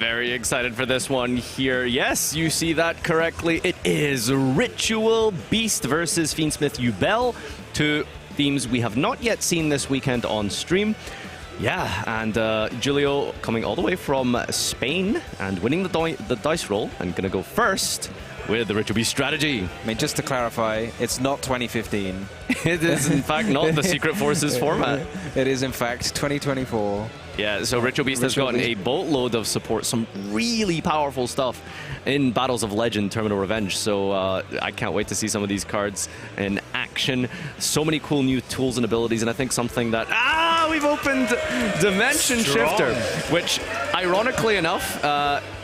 Very excited for this one here. Yes, you see that correctly. It is Ritual Beast versus Fiendsmith Yubel. Two themes we have not yet seen this weekend on stream. Yeah, and Julio coming all the way from Spain and winning the dice roll and going to go first with the Ritual Beast strategy. I mean, just to clarify, it's not 2015. It is, in fact, not the Secret Forces format. It is, in fact, 2024. Yeah, so Ritual Beast has gotten a boatload of support, some really powerful stuff in Battles of Legend, Terminal Revenge. So I can't wait to see some of these cards in action. So many cool new tools and abilities, and I think something that... we've opened Dimension Shifter, which, ironically enough,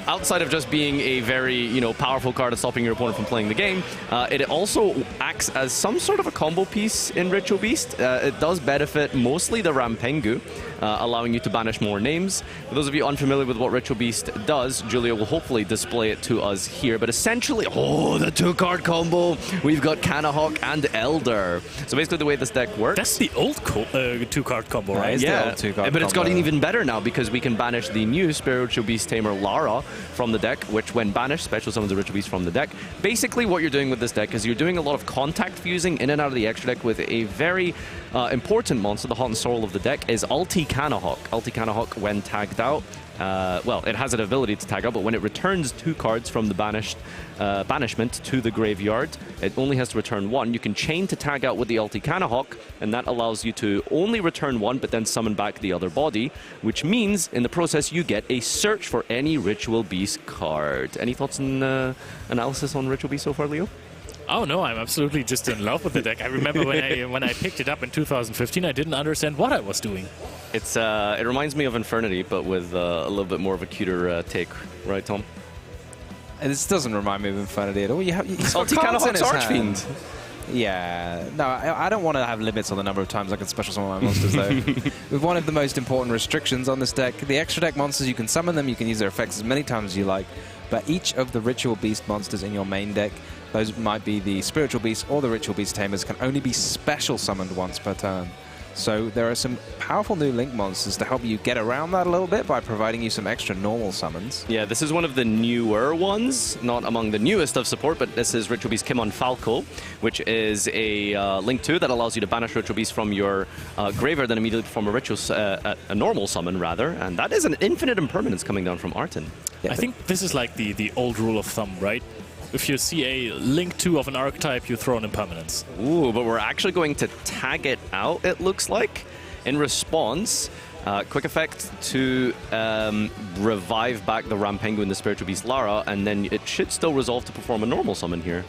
outside of just being a very, powerful card at stopping your opponent from playing the game, it also acts as some sort of a combo piece in Ritual Beast. It does benefit mostly the Rampengu, allowing you to banish more names. For those of you unfamiliar with what Ritual Beast does, Julia will hopefully display it to us here. But essentially, the two-card combo. We've got Kanahawk and Elder. So basically the way this deck works... That's the old two-card combo, right? Yeah, but it's gotten even better now because we can banish the new Spiritual Beast Tamer Lara from the deck, which when banished, special summons a Ritual Beast from the deck. Basically what you're doing with this deck is you're doing a lot of contact fusing in and out of the extra deck with a very important monster. The heart and soul of the deck is Ulti Kanahawk. Ulti Kanahawk, when tagged out, it has an ability to tag out, but when it returns 2 cards from the banishment to the graveyard, it only has to return 1. You can chain to tag out with the Ulti Kanahawk, and that allows you to only return 1, but then summon back the other body, which means in the process you get a search for any Ritual Beast card. Any thoughts and analysis on Ritual Beast so far, Leo? Oh no, I'm absolutely just in love with the deck. I remember when I picked it up in 2015, I didn't understand what I was doing. It's it reminds me of Infernity, but with a little bit more of a cuter take, right, Tom? This doesn't remind me of Infernity at all. He's got Ulti Kanahawk's Archfiend. Yeah, no, I don't want to have limits on the number of times I can special summon my monsters, though. With one of the most important restrictions on this deck, the extra deck monsters, you can summon them, you can use their effects as many times as you like, but each of the Ritual Beast monsters in your main deck, those might be the Spiritual Beast or the Ritual Beast Tamers, can only be special summoned once per turn. So there are some powerful new Link monsters to help you get around that a little bit by providing you some extra normal summons. Yeah, this is one of the newer ones, not among the newest of support, but this is Ritual Beast Kimon Falco, which is a Link 2 that allows you to banish Ritual Beast from your graveyard and immediately perform a normal summon, rather. And that is an infinite impermanence coming down from Artin. Yeah, I think this is like the old rule of thumb, right? If you see a Link 2 of an archetype, you throw an impermanence. Ooh, but we're actually going to tag it out, it looks like. In response, quick effect to revive back the Rampengu and the Spiritual Beast Lara, and then it should still resolve to perform a normal summon here.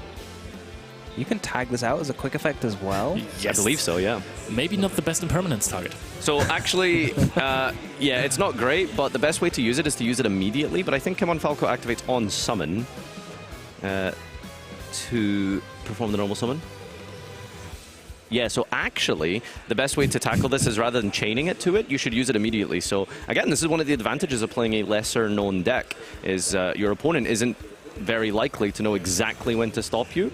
You can tag this out as a quick effect as well? Yes. I believe so, yeah. Maybe not the best impermanence target. So actually, yeah, it's not great, but the best way to use it is to use it immediately, but I think Kimon Falco activates on summon. To perform the normal summon. Yeah, so actually, the best way to tackle this is rather than chaining it to it, you should use it immediately. So again, this is one of the advantages of playing a lesser known deck, is your opponent isn't very likely to know exactly when to stop you.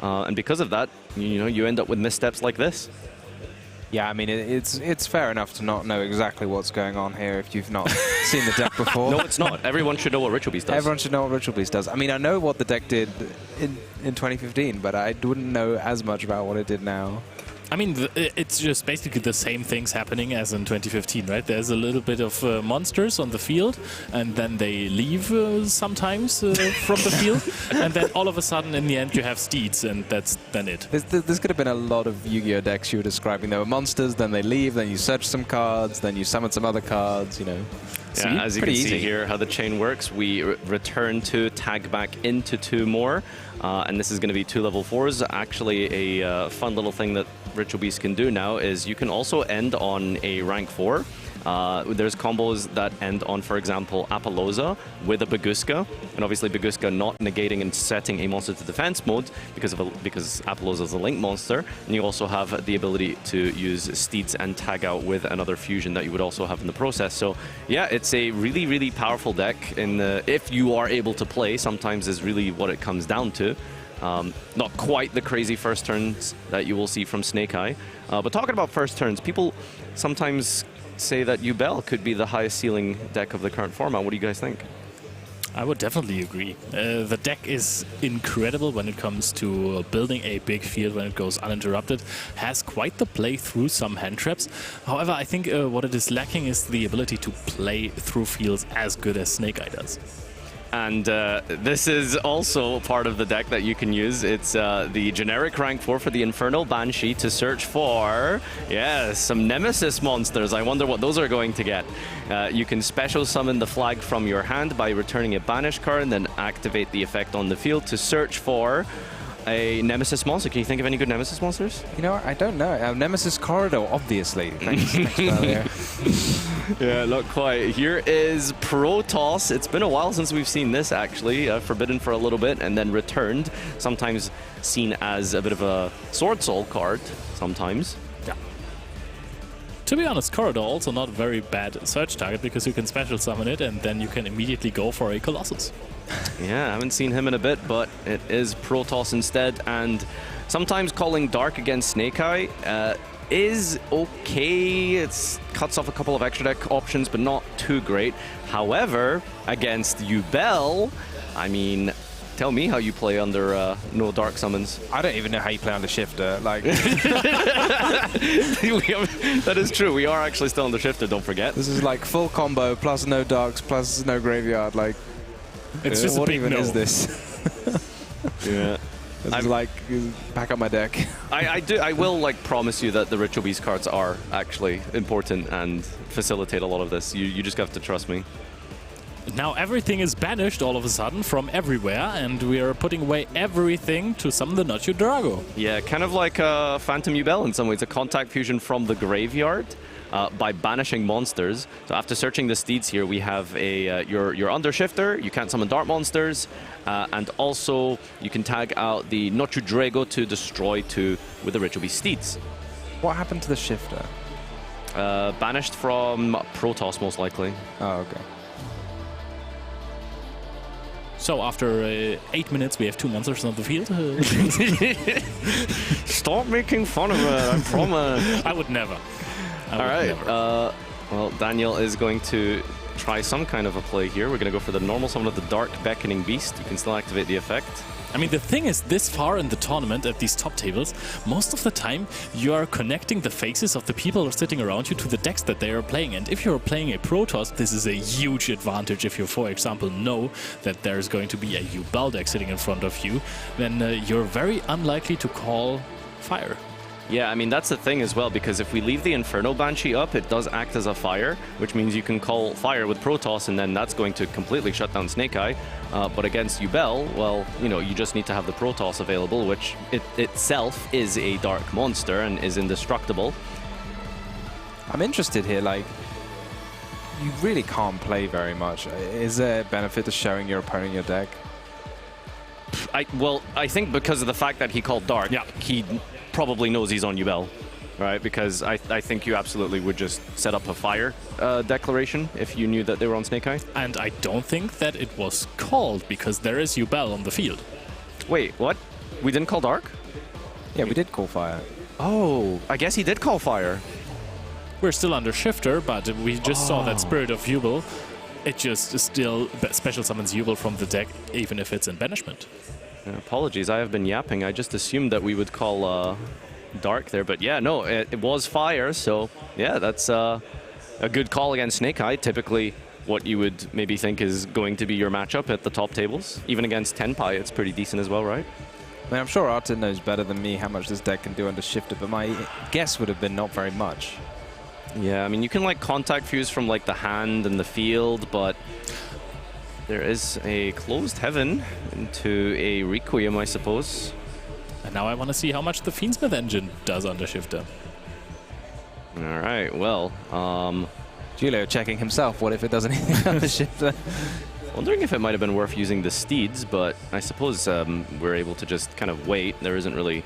And because of that, you end up with missteps like this. Yeah, I mean, it's fair enough to not know exactly what's going on here if you've not seen the deck before. No, it's not. Everyone should know what Ritual Beast does. Everyone should know what Ritual Beast does. I mean, I know what the deck did in 2015, but I wouldn't know as much about what it did now. I mean, it's just basically the same things happening as in 2015, right? There's a little bit of monsters on the field, and then they leave sometimes from the field, and then all of a sudden, in the end, you have steeds, and that's then it. This could have been a lot of Yu-Gi-Oh! Decks you were describing. There were monsters, then they leave, then you search some cards, then you summon some other cards, Yeah, as you can see here, how the chain works, we return 2, tag back into 2 more, and this is going to be 2 level 4s. Actually, a fun little thing that Ritual Beast can do now is you can also end on a rank 4. There's combos that end on, for example, Apollousa with a Baguska, and obviously Baguska not negating and setting a monster to defense mode because Apollousa is a Link monster, and you also have the ability to use Steeds and tag out with another fusion that you would also have in the process. So yeah, it's a really, really powerful deck, if you are able to play, sometimes is really what it comes down to. Not quite the crazy first turns that you will see from Snake Eye. But talking about first turns, people sometimes say that Yubel could be the highest ceiling deck of the current format. What do you guys think? I would definitely agree. The deck is incredible when it comes to building a big field when it goes uninterrupted. Has quite the play through some hand traps. However, I think what it is lacking is the ability to play through fields as good as Snake Eye does. And this is also part of the deck that you can use. It's the generic rank 4 for the Infernal Banshee to search for, some Nemesis monsters. I wonder what those are going to get. You can special summon the flag from your hand by returning a banished card and then activate the effect on the field to search for a Nemesis monster. Can you think of any good Nemesis monsters? You know, I don't know. Nemesis Corridor, obviously. Thanks earlier. Yeah, not quite. Here is Protoss. It's been a while since we've seen this, actually. Forbidden for a little bit and then returned. Sometimes seen as a bit of a Sword Soul card, sometimes. Yeah. To be honest, Corridor also not a very bad search target because you can special summon it and then you can immediately go for a Colossus. Yeah, I haven't seen him in a bit, but it is Protoss instead. And sometimes calling Dark against Snake Eye is okay. It cuts off a couple of extra deck options, but not too great. However, against Yubel, I mean, tell me how you play under no Dark summons. I don't even know how you play under Shifter. Like, that is true. We are actually still under Shifter, don't forget. This is like full combo, plus no Darks, plus no Graveyard. Like, it's just what a big even no. is this? Yeah. It's like, back up my deck. I will like promise you that the Ritual Beast cards are actually important and facilitate a lot of this. You just have to trust me. Now everything is banished all of a sudden from everywhere, and we are putting away everything to summon the Noche Drago. Yeah, kind of like Phantom Yubel in some ways, a contact fusion from the graveyard by banishing monsters. So after searching the steeds here, we have a your Undershifter, you can't summon Dark monsters, and also you can tag out the Noche Drago to destroy 2 with the Ritual Beast steeds. What happened to the Shifter? Banished from Protoss, most likely. Oh, okay. So after 8 minutes, we have 2 monsters on the field. Stop making fun of it, I promise. I would never. All right. Well, Daniel is going to try some kind of a play here. We're going to go for the normal summon of the Dark Beckoning Beast. You can still activate the effect. I mean, the thing is, this far in the tournament at these top tables, most of the time you are connecting the faces of the people who are sitting around you to the decks that they are playing. And if you're playing a Protoss, this is a huge advantage. If you, for example, know that there's going to be a Yubel deck sitting in front of you, then you're very unlikely to call fire. Yeah, I mean, that's the thing as well, because if we leave the Infernal Banshee up, it does act as a fire, which means you can call fire with Protoss, and then that's going to completely shut down Snake Eye. But against Yubel, well, you know, you just need to have the Protoss available, which itself is a dark monster and is indestructible. I'm interested here, like, you really can't play very much. Is there a benefit to showing your opponent your deck? Well, I think because of the fact that he called Dark, yeah, he probably knows he's on Yubel, right? Because I think you absolutely would just set up a fire declaration if you knew that they were on Snake Eye. And I don't think that it was called because there is Yubel on the field. Wait, what? We didn't call Dark? Yeah, we did call fire. Oh, I guess he did call fire. We're still under Shifter, but we just saw that Spirit of Yubel. It just still special summons Yubel from the deck, even if it's in banishment. Apologies, I have been yapping. I just assumed that we would call Dark there, but yeah, no, it was fire, so yeah, that's a good call against Snake Eye. Typically, what you would maybe think is going to be your matchup at the top tables. Even against Tenpai, it's pretty decent as well, right? I mean, I'm sure Artin knows better than me how much this deck can do under Shifter, but my guess would have been not very much. Yeah, I mean, you can like contact fuse from like the hand and the field, but there is a closed heaven into a Requiem, I suppose. And now I want to see how much the Fiendsmith engine does under Shifter. All right, well, Julio checking himself. What if it does anything under Shifter? Wondering if it might have been worth using the steeds, but I suppose we're able to just kind of wait. There isn't really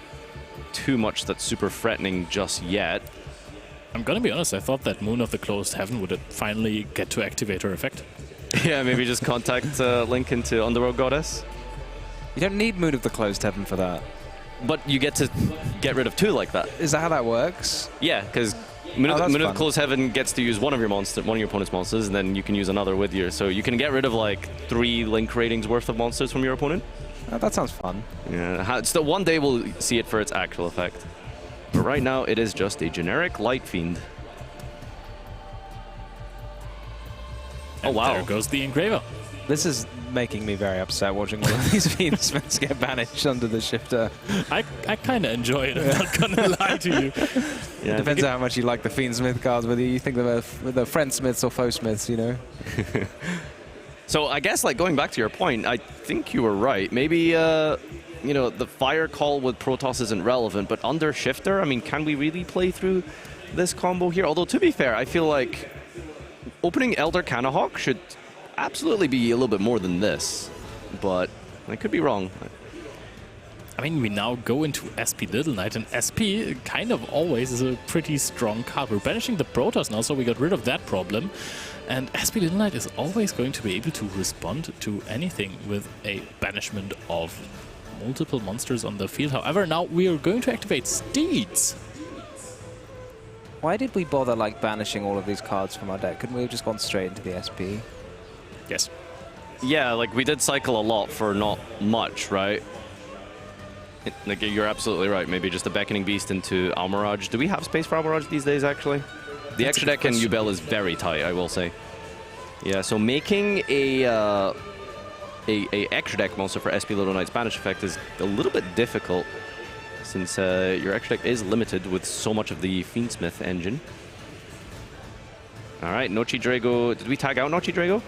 too much that's super threatening just yet. I'm gonna be honest, I thought that Moon of the Closed Heaven would finally get to activate her effect. Yeah, maybe just contact Link into Underworld Goddess. You don't need Moon of the Closed Heaven for that. But you get to get rid of 2 like that. Is that how that works? Yeah, because Moon of Close Heaven gets to use one of your opponent's monsters, and then you can use another with you. So you can get rid of like 3 link ratings worth of monsters from your opponent. Oh, that sounds fun. Yeah, still one day we'll see it for its actual effect. But right now it is just a generic Light Fiend. And oh wow! There goes the Engraver. This is making me very upset watching all of these Fiendsmiths get banished under the shifter. I kind of enjoy it, I'm not gonna lie to you. Yeah, depends on how much you like the Fiendsmith cards, whether you think they're the Friendsmiths or Foesmiths, you know? So I guess, like, going back to your point, I think you were right. Maybe, you know, the Fire Call with Protoss isn't relevant, but under Shifter, I mean, can we really play through this combo here? Although, to be fair, I feel like opening Elder Cannahawk should absolutely be a little bit more than this, but I could be wrong. I mean, we now go into SP Little Knight, and SP kind of always is a pretty strong card. We're banishing the Protoss now, so we got rid of that problem. And SP Little Knight is always going to be able to respond to anything with a banishment of multiple monsters on the field. However, now we are going to activate Steeds. Why did we bother like banishing all of these cards from our deck? Couldn't we have just gone straight into the SP? Yes. Yeah, like we did cycle a lot for not much, right? Like, you're absolutely right. Maybe just a Beckoning Beast into Almirage. Do we have space for Almirage these days, actually? The extra deck in Yubel is very tight, I will say. Yeah, so making a extra deck monster for SP Little Knight's banish effect is a little bit difficult, since your extra deck is limited with so much of the Fiendsmith engine. All right, Nochi Drago. Did we tag out Nochi Drago?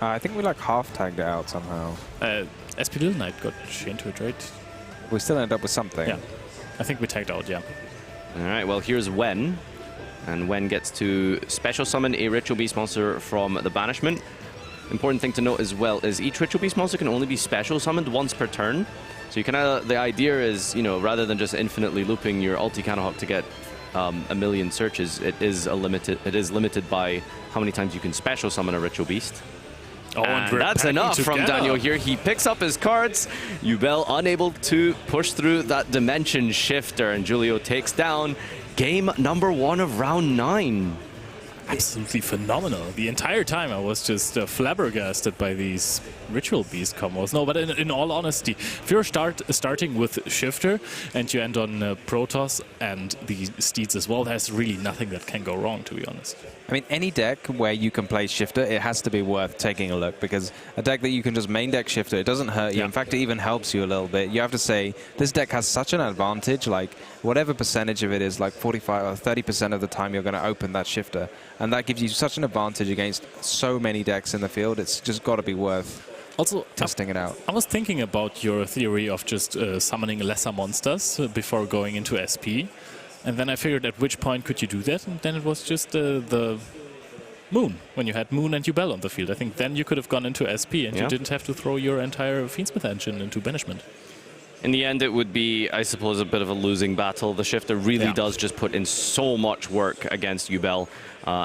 I think we like half tagged it out somehow. SP Little Knight got chained to it, right? We still ended up with something. Yeah, I think we tagged out, yeah. All right, well, here's Wen. And Wen gets to special summon a Ritual Beast monster from the banishment. Important thing to note as well is each Ritual Beast monster can only be special summoned once per turn. So you can, the idea is, you know, rather than just infinitely looping your Ulti Cannahawk to get a million searches, it is limited by how many times you can special summon a Ritual Beast. Oh, and that's enough from Daniel here. He picks up his cards. Yubel unable to push through that Dimension Shifter, and Julio takes down game number 1 of round 9. Absolutely phenomenal. The entire time I was just flabbergasted by these Ritual Beast combos. No, but in all honesty, if you're starting with Shifter and you end on Protoss and the Steeds as well, there's really nothing that can go wrong, to be honest. I mean, any deck where you can play Shifter, it has to be worth taking a look, because a deck that you can just main deck Shifter, it doesn't hurt you. Yeah. In fact, it even helps you a little bit. You have to say, this deck has such an advantage, like whatever percentage of it is, like 45 or 30% of the time you're going to open that Shifter. And that gives you such an advantage against so many decks in the field. It's just got to be worth also testing it out. I was thinking about your theory of just summoning lesser monsters before going into SP. And then I figured at which point could you do that, and then it was just the Moon, when you had Moon and Yubel on the field. I think then you could have gone into SP and you didn't have to throw your entire Fiendsmith engine into banishment. In the end, it would be, I suppose, a bit of a losing battle. The Shifter really does just put in so much work against Yubel.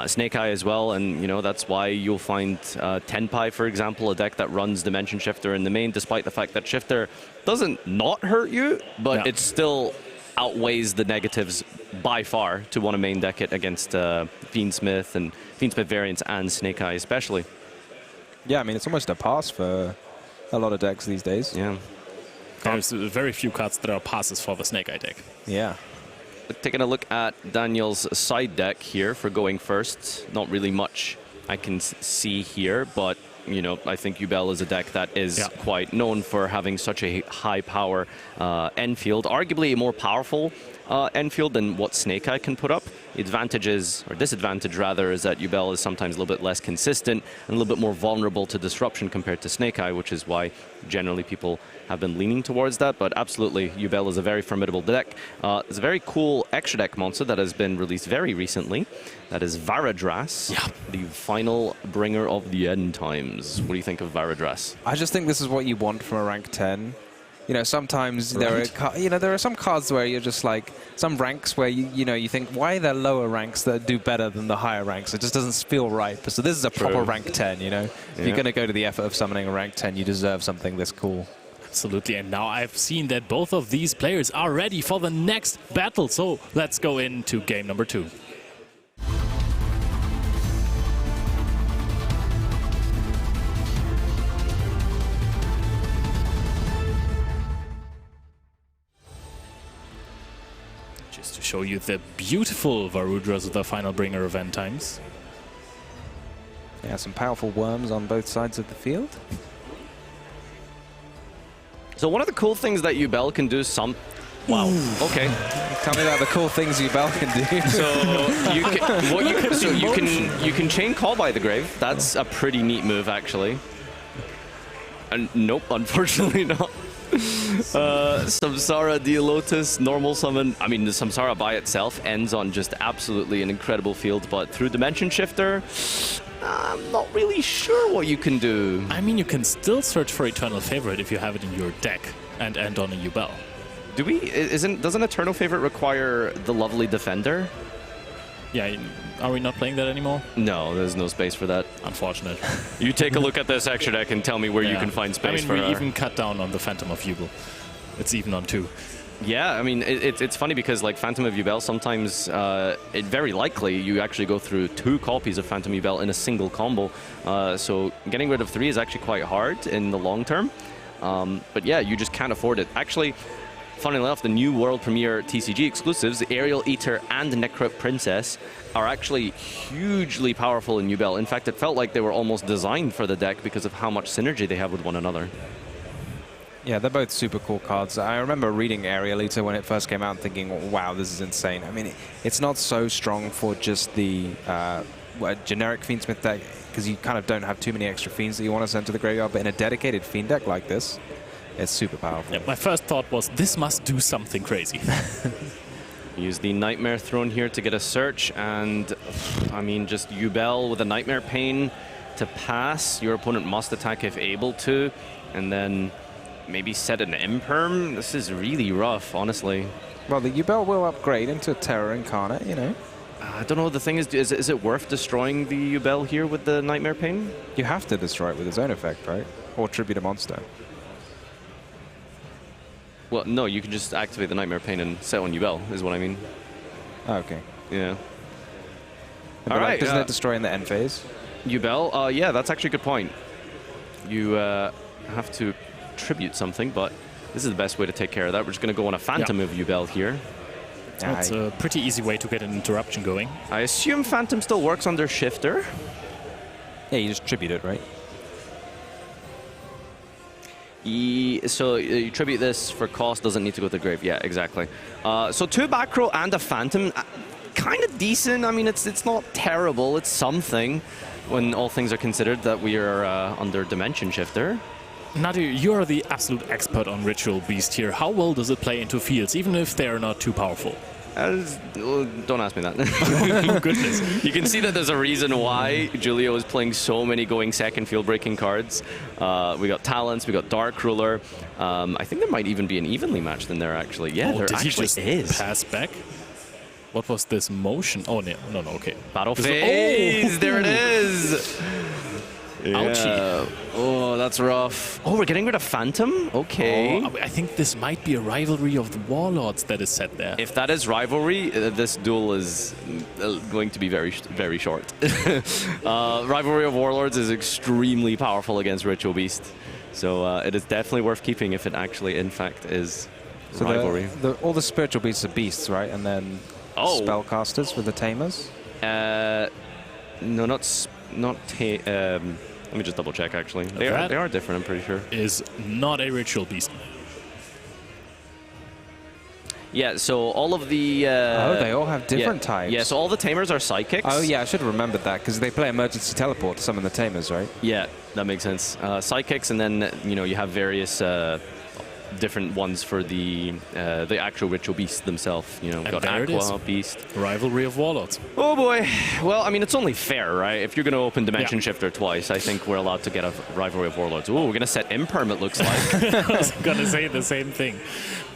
Snake Eye as well, and you know that's why you'll find Tenpai, for example, a deck that runs Dimension Shifter in the main, despite the fact that Shifter doesn't not hurt you, but it still outweighs the negatives by far to want to main deck it against Fiendsmith and Fiendsmith variants and Snake Eye especially. Yeah, I mean, it's almost a pass for a lot of decks these days. Yeah. There's very few cards that are passes for the Snake Eye deck. Yeah. Taking a look at Daniel's side deck here for going first. Not really much I can see here, but you know, I think Yubel is a deck that is quite known for having such a high power end field, arguably a more powerful end field than what Snake Eye can put up. The advantage is, or disadvantage rather, is that Yubel is sometimes a little bit less consistent and a little bit more vulnerable to disruption compared to Snake Eye, which is why generally people have been leaning towards that. But absolutely, Yubel is a very formidable deck. It's a very cool extra deck monster that has been released very recently. That is Varadras, the final bringer of the end times. What do you think of Varadras? I just think this is what you want from a rank 10. You know, sometimes there are some cards where you're just like, some ranks where you think, why are there lower ranks that do better than the higher ranks? It just doesn't feel right. So this is a proper rank 10, you know? If you're going to go to the effort of summoning a rank 10, you deserve something this cool. Absolutely, and now I've seen that both of these players are ready for the next battle, so let's go into game number 2. Just to show you the beautiful Varudras with the final bringer event times. Yeah, some powerful worms on both sides of the field. So one of the cool things that Yubel can do Wow. Okay. Tell me about the cool things Yubel can do. So you can chain call by the grave. That's a pretty neat move, actually. And nope, unfortunately not. Samsara, Dialotus, normal summon. I mean, the Samsara by itself ends on just absolutely an incredible field, but through Dimension Shifter, I'm not really sure what you can do. I mean, you can still search for Eternal Favorite if you have it in your deck and end on a Yubel. Do we? Doesn't Eternal Favorite require the lovely Defender? Yeah, are we not playing that anymore? No, there's no space for that. Unfortunate. You take a look at this extra deck and tell me where you can find space for I mean, we even cut down on the Phantom of Yubel. It's even on 2. Yeah, I mean, it's funny because, like, Phantom of Yubel, sometimes, very likely, you actually go through 2 copies of Phantom Yubel in a single combo. So getting rid of 3 is actually quite hard in the long term. But yeah, you just can't afford it. Actually, funnily enough, the new World Premiere TCG exclusives, Aerial Eater and Necro Princess, are actually hugely powerful in Yubel. In fact, it felt like they were almost designed for the deck because of how much synergy they have with one another. Yeah, they're both super cool cards. I remember reading Aerial Eater when it first came out and thinking, wow, this is insane. I mean, it's not so strong for just the generic Fiendsmith deck, because you kind of don't have too many extra Fiends that you want to send to the graveyard, but in a dedicated Fiend deck like this, it's super powerful. Yeah, my first thought was, this must do something crazy. Use the Nightmare Throne here to get a search, and I mean, just Yubel with a Nightmare Pain to pass. Your opponent must attack if able to, and then maybe set an Imperm. This is really rough, honestly. Well, the Yubel will upgrade into a Terror Incarnate, you know. I don't know, the thing is it worth destroying the Yubel here with the Nightmare Pain? You have to destroy it with its own effect, right? Or tribute a monster. Well, no, you can just activate the Nightmare Pain and set on Yubel, is what I mean. Oh, okay. Yeah. All right. Doesn't it destroy in the end phase? Yubel? Yeah, that's actually a good point. You have to tribute something, but this is the best way to take care of that. We're just going to go on a Phantom of Yubel here. That's a pretty easy way to get an interruption going. I assume Phantom still works under Shifter. Yeah, you just tribute it, right? So you tribute this for cost, doesn't need to go to the grave. Yeah, exactly. So 2 back row and a Phantom, kind of decent. I mean, it's not terrible. It's something when all things are considered that we are under Dimension Shifter. Nadu, you are the absolute expert on Ritual Beast here. How well does it play into fields, even if they are not too powerful? Don't ask me that. Oh, goodness. You can see that there's a reason why Julio is playing so many going second field-breaking cards. We got Talents, we got Dark Ruler. I think there might even be an evenly matched in there, actually. Yeah, there actually is. Pass back? What was this motion? Oh, no, okay. Battle phase, there it is. Ouchie. Yeah. Oh, that's rough. Oh, we're getting rid of Phantom? Okay. Oh, I think this might be a rivalry of the Warlords that is set there. If that is rivalry, this duel is going to be very, very short. Rivalry of Warlords is extremely powerful against Ritual Beast. So it is definitely worth keeping if it actually, in fact, is rivalry. All the spiritual beasts are beasts, right? And then spellcasters with the tamers? No, not let me just double check, actually. They are different, I'm pretty sure. Is not a Ritual Beast. Yeah, so all of the... they all have different types. Yeah, so all the tamers are psychics. Oh, yeah, I should have remembered that, because they play Emergency Teleport to summon the tamers, right? Yeah, that makes sense. Psychics, and then, you have various different ones for the actual Ritual Beasts themselves. We've got Aqua Beast. Rivalry of Warlords. Oh boy. Well, I mean, it's only fair, right? If you're going to open Dimension Shifter twice, I think we're allowed to get a Rivalry of Warlords. Oh, we're going to set Imperm, it looks like. I was going to say the same thing.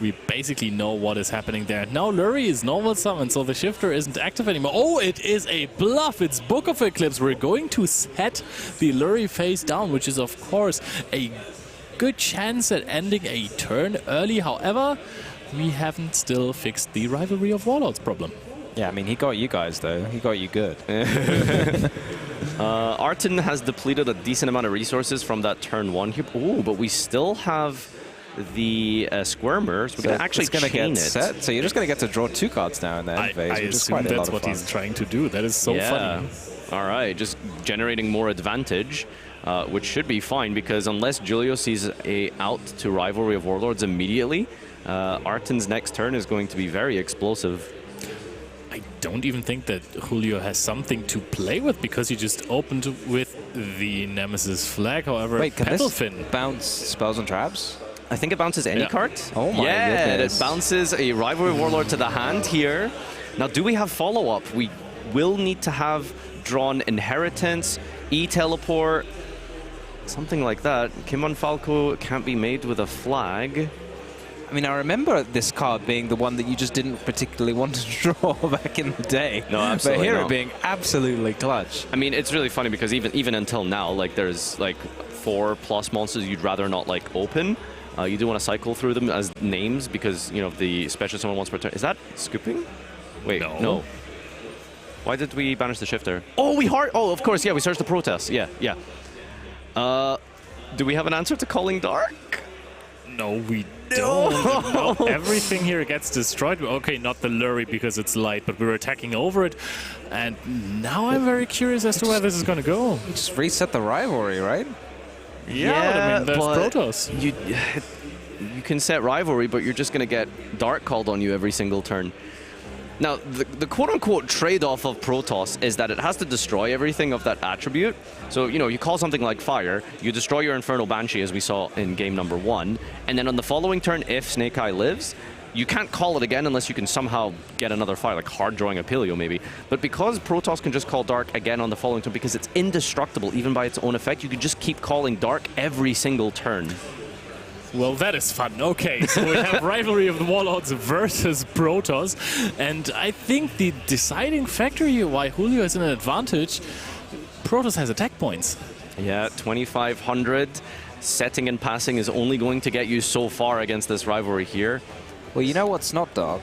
We basically know what is happening there. Now Lurie is normal summon, so the Shifter isn't active anymore. Oh, it is a bluff. It's Book of Eclipse. We're going to set the Lurie face down, which is, of course, a good chance at ending a turn early. However, we haven't still fixed the Rivalry of Warlords problem. Yeah, I mean, he got you guys, though. He got you good. Artin has depleted a decent amount of resources from that turn 1 here. Oh, but we still have the Squirmers. We're going to actually chain it. Set, so you're just going to get to draw 2 cards now in the end phase, I which is assume quite a lot that's of what fun. he's trying to do. That is so funny. All right, just generating more advantage, which should be fine, because unless Julio sees a out to Rivalry of Warlords immediately, Artin's next turn is going to be very explosive. I don't even think that Julio has something to play with, because he just opened with the Nemesis flag. However, Wait, can Petalfin this bounce spells and traps? I think it bounces any card. Oh my goodness. It bounces a Rivalry Warlord to the hand here. Now, do we have follow-up? We will need to have drawn Inheritance, E-Teleport, something like that. Kimon Falco can't be made with a flag. I mean, I remember this card being the one that you just didn't particularly want to draw back in the day. No, absolutely But here not. it being absolutely clutch. I mean, it's really funny because even until now, like, there's like 4+ monsters you'd rather not like open. You do want to cycle through them as names because, you know, the special summon once per turn. Is that scooping? Wait, no. Why did we banish the shifter? Oh, oh, of course, yeah, we searched the protest. Yeah. Do we have an answer to Calling Dark? No, we don't. No, everything here gets destroyed. Okay, not the Lurie because it's light, but we were attacking over it. And now I'm very curious as to where this is going to go. You just reset the rivalry, right? Yeah, I mean, there's Protoss. You can set Rivalry, but you're just going to get Dark called on you every single turn. Now, the quote-unquote trade-off of Protoss is that it has to destroy everything of that attribute. So, you know, you call something like Fire, you destroy your Infernal Banshee, as we saw in game number 1, and then on the following turn, if Snake Eye lives, you can't call it again unless you can somehow get another Fire, like hard drawing a Pilio, maybe. But because Protoss can just call Dark again on the following turn, because it's indestructible even by its own effect, you can just keep calling Dark every single turn. Well, that is fun. Okay, so we have Rivalry of the Warlords versus Protoss, and I think the deciding factor here why Julio is in an advantage, Protoss has attack points. Yeah, 2,500. Setting and passing is only going to get you so far against this Rivalry here. Well, you know what's not dark?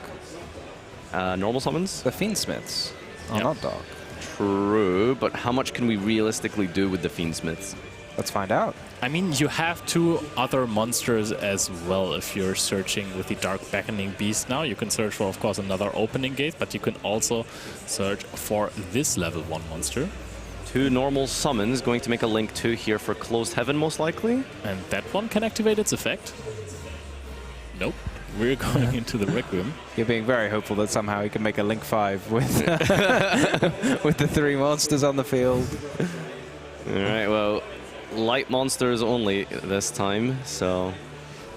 Normal summons? The Fiendsmiths are not dark. True, but how much can we realistically do with the Fiendsmiths? Let's find out. I mean, you have 2 other monsters as well if you're searching with the Dark Beckoning Beast now. You can search for, of course, another Opening Gate, but you can also search for this level 1 monster. 2 normal summons, going to make a Link 2 here for Closed Heaven, most likely. And that one can activate its effect. Nope. We're going into the Requiem. You're being very hopeful that somehow he can make a Link 5 with, with the 3 monsters on the field. All right, well, light monsters only this time, so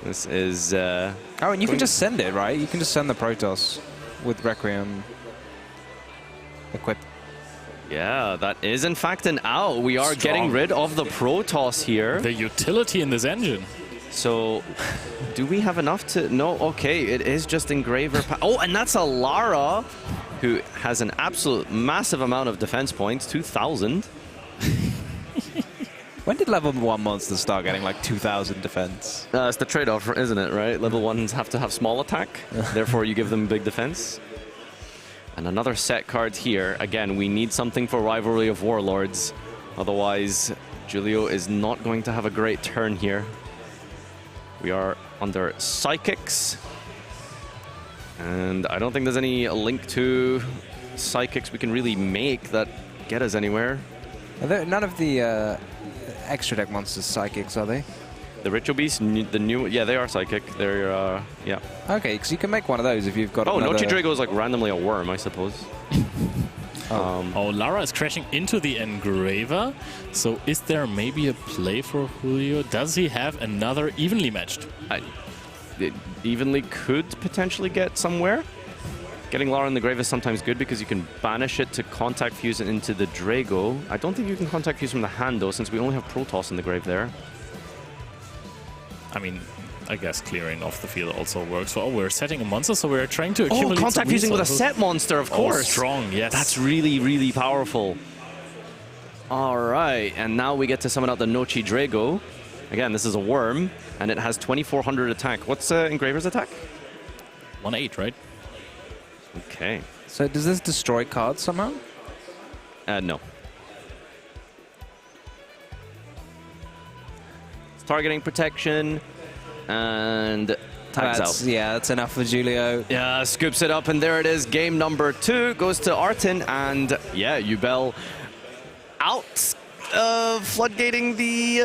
this is... oh, and you can just send it, right? You can just send the Protoss with Requiem equipped. Yeah, that is in fact an out. We are getting rid of the Protoss here. The utility in this engine. So, do we have enough to... No, okay, it is just Engraver... Oh, and that's a Lara, who has an absolute massive amount of defense points, 2,000. When did level 1 monsters start getting like 2,000 defense? It's the trade-off, isn't it, right? Level 1s have to have small attack, therefore you give them big defense. And another set card here. Again, we need something for Rivalry of Warlords. Otherwise, Julio is not going to have a great turn here. We are under Psychics. And I don't think there's any Link to Psychics we can really make that get us anywhere. Are there none of the extra deck monsters psychics, are they? The Ritual Beast, the new... Yeah, they are Psychic. They're, yeah. Okay, because you can make one of those if you've got another... Nochi Drago is like randomly a worm, I suppose. Oh, Lara is crashing into the Engraver. So is there maybe a play for Julio? Does he have another evenly matched? It evenly could potentially get somewhere. Getting Lara in the grave is sometimes good because you can banish it to contact fuse it into the Drago. I don't think you can contact fuse from the hand though, since we only have Protoss in the grave there. I mean, I guess clearing off the field also works. Oh, we're setting a monster, so we're trying to accumulate contact some fusing with a resources. set monster, of course. Oh, strong, yes. That's really, really powerful. All right, and now we get to summon out the Nochi Drago. Again, this is a worm, and it has 2400 attack. What's Engraver's attack? 1/8, right? Okay. So does this destroy cards somehow? No. It's targeting protection, and tags out. Yeah, that's enough for Julio. Yeah, scoops it up, and there it is. Game number 2 goes to Artin, and yeah, Yubel out. Floodgating the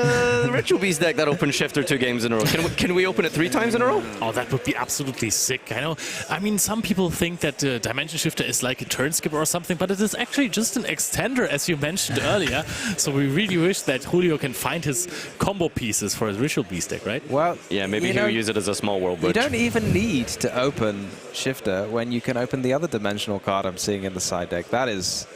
Ritual Beast deck that opened Shifter 2 games in a row. Can we open it 3 times in a row? Oh, that would be absolutely sick. I know. I mean, some people think that Dimension Shifter is like a turn skipper or something, but it is actually just an extender, as you mentioned earlier. So we really wish that Julio can find his combo pieces for his Ritual Beast deck, right? Well, yeah, maybe he'll use it as a small world bridge. You don't even need to open Shifter when you can open the other dimensional card I'm seeing in the side deck. That is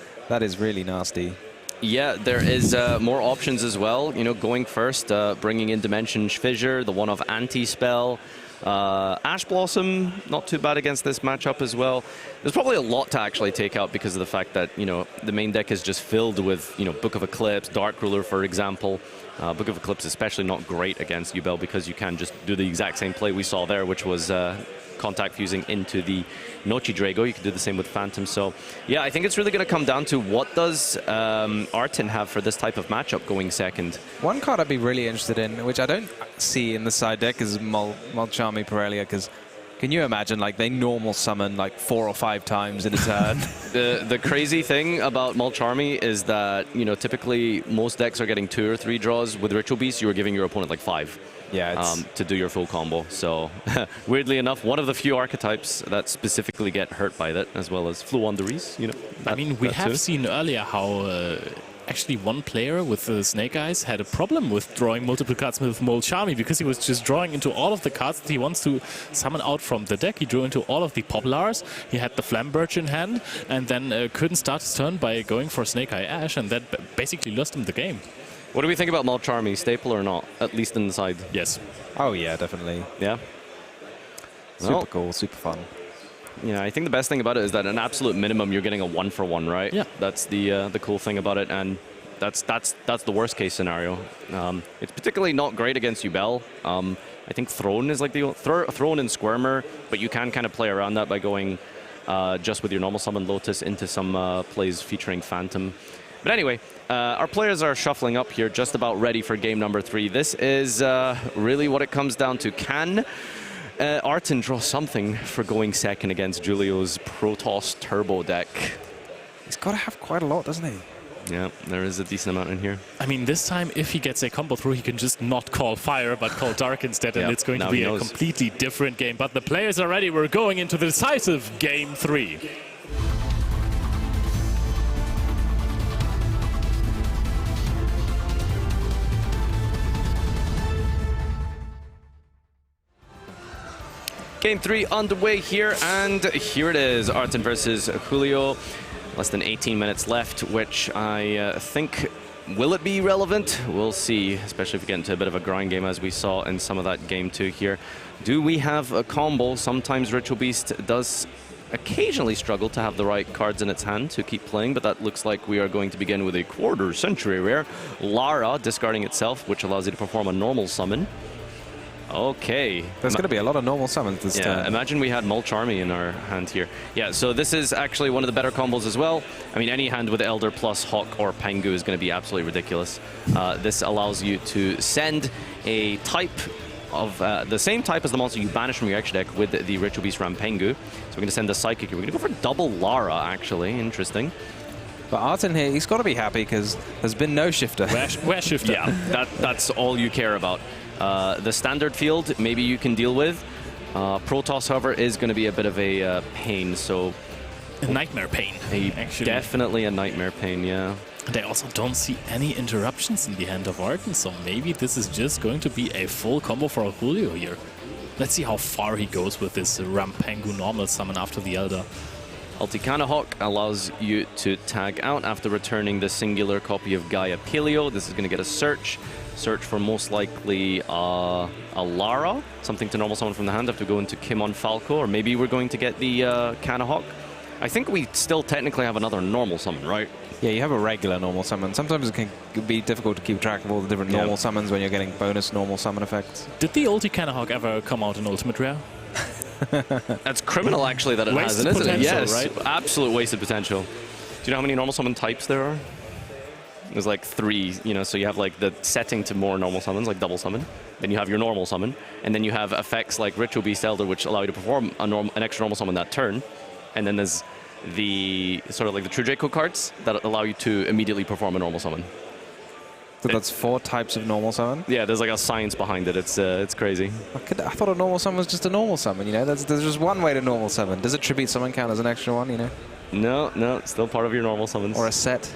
really nasty. Yeah, there is more options as well. You know, going first, bringing in Dimension Fissure, the one-off anti-spell. Ash Blossom, not too bad against this matchup as well. There's probably a lot to actually take out because of the fact that, you know, the main deck is just filled with, you know, Book of Eclipse, Dark Ruler, for example. Book of Eclipse especially not great against Yubel because you can just do the exact same play we saw there, which was contact fusing into the Nochi Drago. You can do the same with Phantom. So yeah, I think it's really going to come down to what does Artin have for this type of matchup going second. One card I'd be really interested in, which I don't see in the side deck, is Mulcharmy Paralia, because can you imagine, like, they normal summon like 4 or 5 times in a turn? The crazy thing about Mulcharmy is that, you know, typically most decks are getting 2 or 3 draws. With Ritual Beast, you are giving your opponent like 5. Yeah, to do your full combo. So weirdly enough, one of the few archetypes that specifically get hurt by that, as well as Fluwanderees, you know. I mean, we have seen earlier how actually one player with the Snake Eyes had a problem with drawing multiple cards with Mulcharmy because he was just drawing into all of the cards that he wants to summon out from the deck. He drew into all of the Poplars, he had the Flambirch in hand, and then couldn't start his turn by going for Snake Eye Ash, and that basically lost him the game. What do we think about Mulcharmy? Staple or not? At least in the side. Yes. Oh yeah, definitely. Yeah. Super cool, super fun. Yeah, I think the best thing about it is that an absolute minimum you're getting a 1-for-1, right? Yeah. That's the cool thing about it, and that's the worst case scenario. It's particularly not great against Yubel. I think Throne is like the Throne and Squirmer, but you can kind of play around that by going just with your normal summon Lotus into some plays featuring Phantom. But anyway, our players are shuffling up here, just about ready for game number 3. This is really what it comes down to. Can Artin draw something for going second against Julio's Protoss Turbo deck? He's got to have quite a lot, doesn't he? Yeah, there is a decent amount in here. I mean, this time, if he gets a combo through, he can just not call Fire, but call Dark instead, and it's going to be a completely different game. But the players are ready. We're going into the decisive game 3. Game 3 underway here, and here it is. Artin versus Julio. Less than 18 minutes left, which I think, will it be relevant? We'll see, especially if we get into a bit of a grind game as we saw in some of that game 2 here. Do we have a combo? Sometimes Ritual Beast does occasionally struggle to have the right cards in its hand to keep playing, but that looks like we are going to begin with a quarter century rare. Lara discarding itself, which allows you to perform a normal summon. Okay. There's going to be a lot of normal summons this turn. Imagine we had Mulcharmy in our hand here. Yeah, so this is actually one of the better combos as well. I mean, any hand with Elder plus Hawk or Pengu is going to be absolutely ridiculous. This allows you to send a type of the same type as the monster you banish from your extra deck with the Ritual Beast Rampengu. So we're going to send the Psychic here. We're going to go for double Lara, actually. Interesting. But Artin here, he's got to be happy because there's been no Shifter. Where's Shifter? Yeah, that's all you care about. The standard field, maybe you can deal with. Protoss, however, is going to be a bit of a pain, so... A nightmare pain, actually. Definitely a nightmare pain, yeah. And I also don't see any interruptions in the hand of Artin, so maybe this is just going to be a full combo for Julio here. Let's see how far he goes with this Rampengu normal summon after the Elder. Ulticana Hawk allows you to tag out after returning the singular copy of Gaia Paleo. This is going to get a search for most likely a Lara, something to normal summon from the hand. Have to go into Kimon Falco, or maybe we're going to get the Cana Hawk. I think we still technically have another normal summon, right? Yeah, you have a regular normal summon. Sometimes it can be difficult to keep track of all the different normal summons when you're getting bonus normal summon effects. Did the ulti Canahawk ever come out in Ultimate Rare? That's criminal, actually, that it Wasted hasn't, isn't it? Yes, right? absolute wasted potential. Do you know how many normal summon types there are? There's like 3, you know, so you have like the setting to more normal summons, like double summon. Then you have your normal summon. And then you have effects like Ritual Beast Elder, which allow you to perform an extra normal summon that turn. And then there's the sort of like the True Draco cards that allow you to immediately perform a normal summon. So that's 4 types of normal summon? Yeah, there's like a science behind it. It's crazy. I thought a normal summon was just a normal summon, you know? There's just one way to normal summon. Does a tribute summon count as an extra one, you know? No, it's still part of your normal summons. Or a set?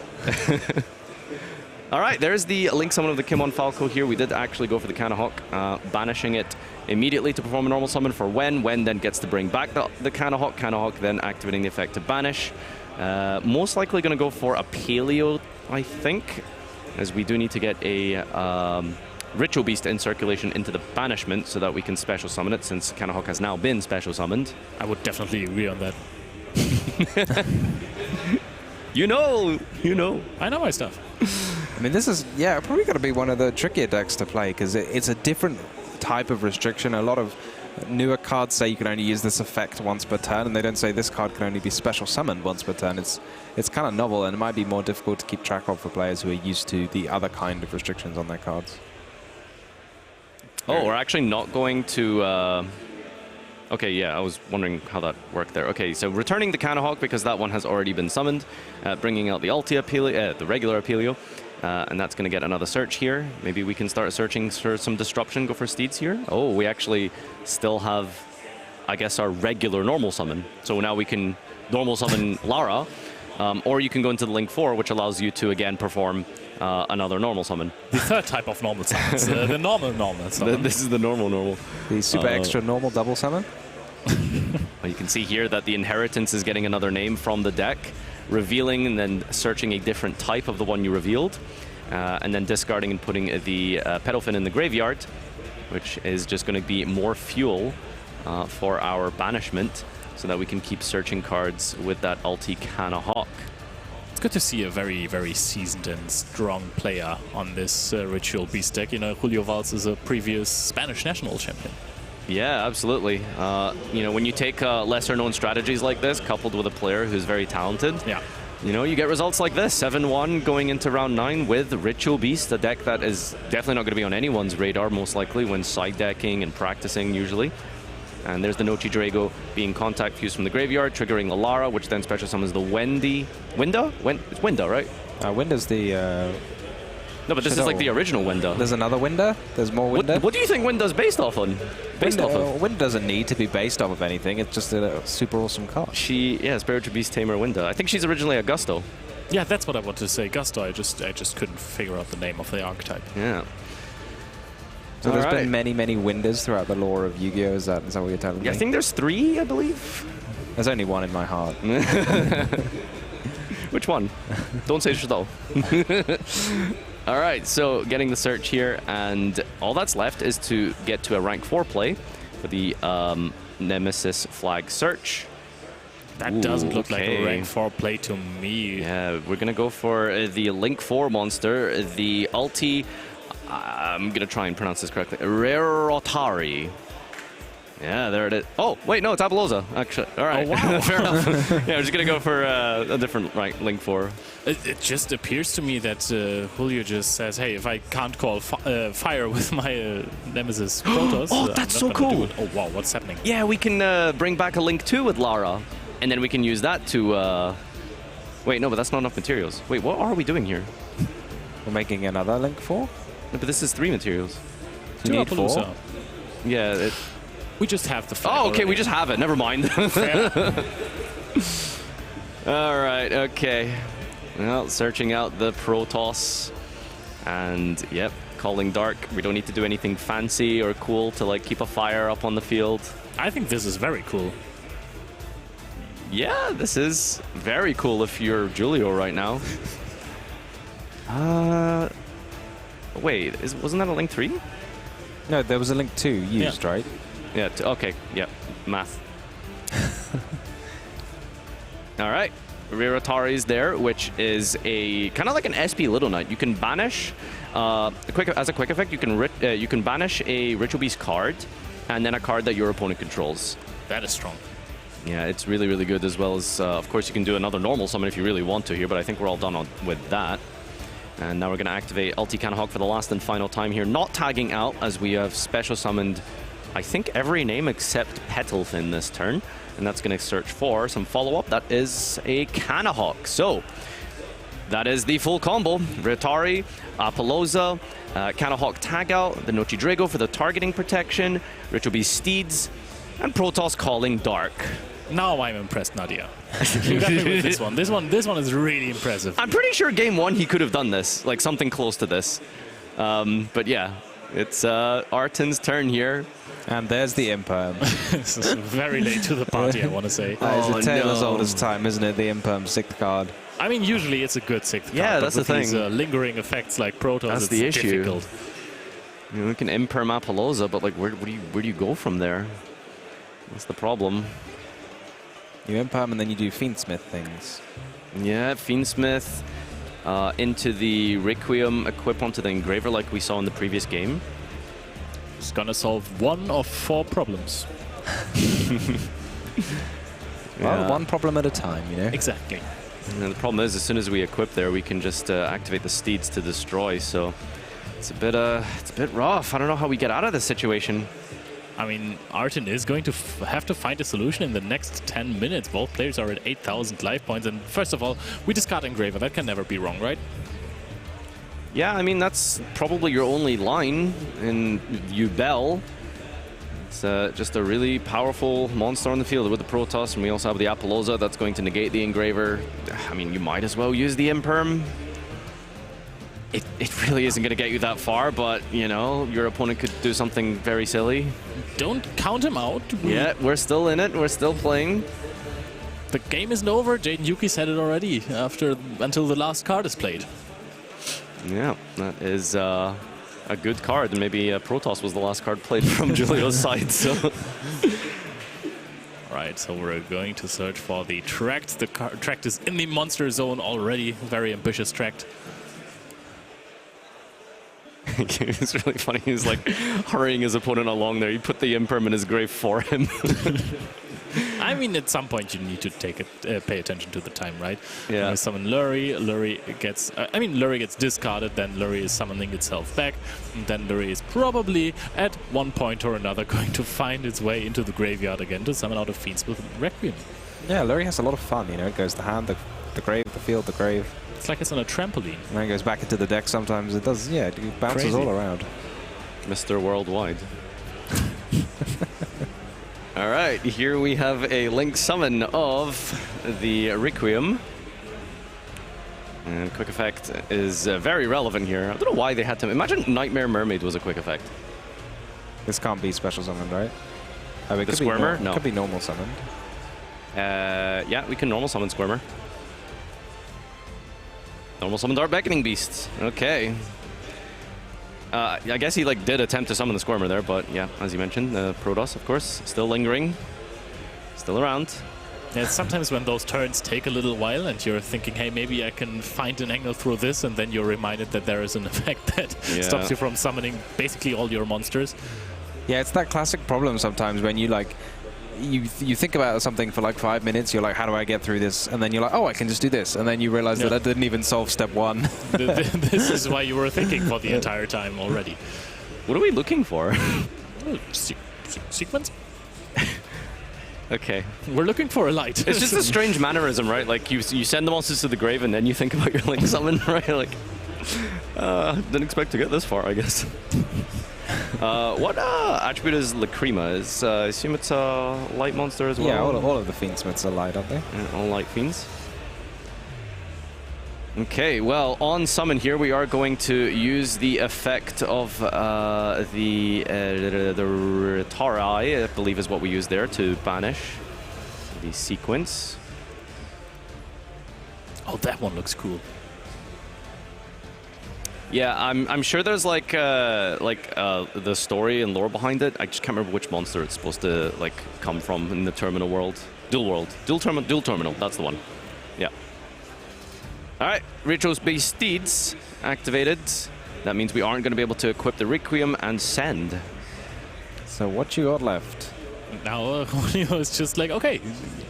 All right, there's the Link summon of the Kimon Falco here. We did actually go for the Canahawk, banishing it immediately to perform a normal summon for Wen. Wen then gets to bring back the Canahawk. Canahawk then activating the effect to banish. Most likely going to go for a Paleo, I think, as we do need to get a Ritual Beast in circulation into the banishment so that we can special summon it, since Canahawk has now been special summoned. I would definitely agree on that. You know. I know my stuff. I mean, this is, probably going to be one of the trickier decks to play because it's a different type of restriction. A lot of newer cards say you can only use this effect once per turn, and they don't say this card can only be special summoned once per turn. It's kind of novel, and it might be more difficult to keep track of for players who are used to the other kind of restrictions on their cards. Oh, we're actually not going to... Okay, yeah, I was wondering how that worked there. Okay, so returning the Canahawk because that one has already been summoned, bringing out the ulti Apelio, the regular Apelio, and that's going to get another search here. Maybe we can start searching for some disruption, go for Steeds here. Oh, we actually still have, I guess, our regular normal summon. So now we can normal summon Lara, or you can go into the Link 4, which allows you to, again, perform another normal summon. The third type of normal summons, the normal summon. This is the normal. The super extra normal double summon? Well, you can see here that the Inheritance is getting another name from the deck, revealing and then searching a different type of the one you revealed, and then discarding and putting the Pedalfin in the graveyard, which is just going to be more fuel for our banishment, so that we can keep searching cards with that ulti Canahawk. It's good to see a very, very seasoned and strong player on this Ritual Beast deck. You know, Julio V is a previous Spanish national champion. Yeah, absolutely. You know, when you take lesser-known strategies like this, coupled with a player who's very talented, you know, you get results like this. 7-1 going into round 9 with Ritual Beast, a deck that is definitely not going to be on anyone's radar, most likely, when side decking and practicing, usually. And there's the Nochi Drago being contact fused from the graveyard, triggering the Lara, which then special summons the Winda? It's Winda, right? Winda's the... No, but this is like the original Winda. There's another Winda? There's more Winda? What do you think Winda's based off on? Winda doesn't need to be based off of anything. It's just a super awesome card. Spiritual Beast Tamer Winda. I think she's originally a Gusto. Yeah, that's what I wanted to say. Gusto, I just couldn't figure out the name of the archetype. Yeah. So there's been many, many Windas throughout the lore of Yu-Gi-Oh! Is that what you're telling me? I think there's 3, I believe. There's only one in my heart. Which one? Don't say Shadol. All right, so getting the search here, and all that's left is to get to a rank 4 play for the Nemesis Flag search. That doesn't look like a rank 4 play to me. Yeah, we're going to go for the Link 4 monster, the ulti, I'm going to try and pronounce this correctly, Rerotari. Yeah, there it is. Oh, wait, no, it's Apollosa, actually. All right, wow. Fair enough. Yeah, we're just going to go for a different Link 4. It just appears to me that Julio just says, hey, if I can't call fire with my Nemesis Protoss... Oh, that's so cool. Oh, wow, what's happening? Yeah, we can bring back a Link 2 with Lara, and then we can use that to... Wait, no, but that's not enough materials. Wait, what are we doing here? We're making another Link 4? No, but this is 3 materials. You need 4? Yeah, we just have the flag. Oh, okay, we just have it. Never mind. All right, okay. Well, searching out the Protoss. And, yep, calling dark. We don't need to do anything fancy or cool to, like, keep a fire up on the field. I think this is very cool. Yeah, this is very cool if you're Julio right now. Wait, wasn't that a Link 3? No, there was a Link 2 used, right? Yeah, okay, yeah, math. All right. Riratari's there, which is a kind of like an SP Little Knight. You can banish, as a quick effect, you can banish a Ritual Beast card, and then a card that your opponent controls. That is strong. Yeah, it's really, really good, as well as, of course, you can do another normal summon if you really want to here, but I think we're all done with that. And now we're going to activate Ulti Canahawk for the last and final time here, not tagging out, as we have special summoned, I think, every name except Petalfin this turn. And that's going to search for some follow-up. That is a Canahawk. So, that is the full combo. Ritari, Apollosa, Canahawk tag out, the Nochi Drago for the targeting protection, Ritual Beast Steeds, and Protoss Calling Dark. Now I'm impressed, Nadia. You got me with this one. This one is really impressive. I'm pretty sure game one he could have done this, like something close to this. But yeah, it's Artin's turn here. And there's the Imperm. This is very late to the party, I want to say. It's a tale as old as time, isn't it? The Imperm 6th card. I mean, usually it's a good 6th card. Yeah, that's the thing. These lingering effects like Protoss, That's it's the issue. difficult. You know, we can Imperm Apollosa, but like, where do you go from there? That's the problem. You Imperm and then you do Fiendsmith things. Yeah, Fiendsmith into the Requiem, equip onto the Engraver like we saw in the previous game. It's gonna solve one of 4 problems. Well, one problem at a time, you know? Exactly. And the problem is, as soon as we equip there, we can just activate the Steeds to destroy, so it's a bit rough. I don't know how we get out of this situation. I mean, Artin is going to have to find a solution in the next 10 minutes. Both players are at 8,000 life points, and first of all, we discard Engraver. That can never be wrong, right? Yeah, I mean, that's probably your only line in Yubel. It's just a really powerful monster on the field with the Protoss, and we also have the Apollosa that's going to negate the Engraver. I mean, you might as well use the Imperm. It really isn't going to get you that far, but, you know, your opponent could do something very silly. Don't count him out. Yeah, we're still in it. We're still playing. The game isn't over. Jaden Yuki said it already until the last card is played. Yeah, that is a good card. And maybe Protoss was the last card played from Julio's side. So. Right, so we're going to search for the Tract. The Tract is in the monster zone already. Very ambitious Tract. It's really funny. He's like hurrying his opponent along there. He put the Imperm in his grave for him. I mean, at some point you need to pay attention to the time, right? Yeah. We summon Lurie. Lurie gets discarded. Then Lurie is summoning itself back. And then Lurie is probably at one point or another going to find its way into the graveyard again to summon out a Fiends with Requiem. Yeah, Lurie has a lot of fun. You know, it goes the hand, the grave, the field, the grave. It's like it's on a trampoline. And then it goes back into the deck sometimes. It does, yeah, it bounces Crazy. all around. Mr. Worldwide. All right, here we have a Link summon of the Requiem. And quick effect is very relevant here. I don't know why they had to. Imagine Nightmare Mermaid was a quick effect. This can't be special summoned, right? Oh, it The could be Squirmer? No. It could be normal summoned. Yeah, we can normal summon Squirmer. Normal summon Dark Beckoning Beasts. Okay. I guess he like did attempt to summon the Squirmer there, but yeah, as you mentioned, Protoss, of course, still lingering, still around. Yeah, sometimes when those turns take a little while and you're thinking, hey, maybe I can find an angle through this, and then you're reminded that there is an effect that stops you from summoning basically all your monsters. Yeah, it's that classic problem sometimes when you like, you think about something for like 5 minutes, you're like, how do I get through this? And then you're like, oh, I can just do this. And then you realize that I didn't even solve step 1. This is why you were thinking for the entire time already. What are we looking for? Sequence? Okay. We're looking for a light. It's just a strange mannerism, right? Like you send the monsters to the grave and then you think about your Link summon, right? Like, didn't expect to get this far, I guess. What attribute is Lacrima? I assume it's a light monster as well? Yeah, all of the Fiendsmiths are light, aren't they? Yeah, all light fiends. Okay, well, on summon here, we are going to use the effect of the Tarai, I believe is what we use there, to banish the sequence. Oh, that one looks cool. Yeah, I'm sure there's like the story and lore behind it. I just can't remember which monster it's supposed to like come from in the terminal world. Dual world. Dual terminal. That's the one. Yeah. All right. Ritual's base steeds activated. That means we aren't going to be able to equip the Requiem and send. So what you got left? Now Julio is just like, okay,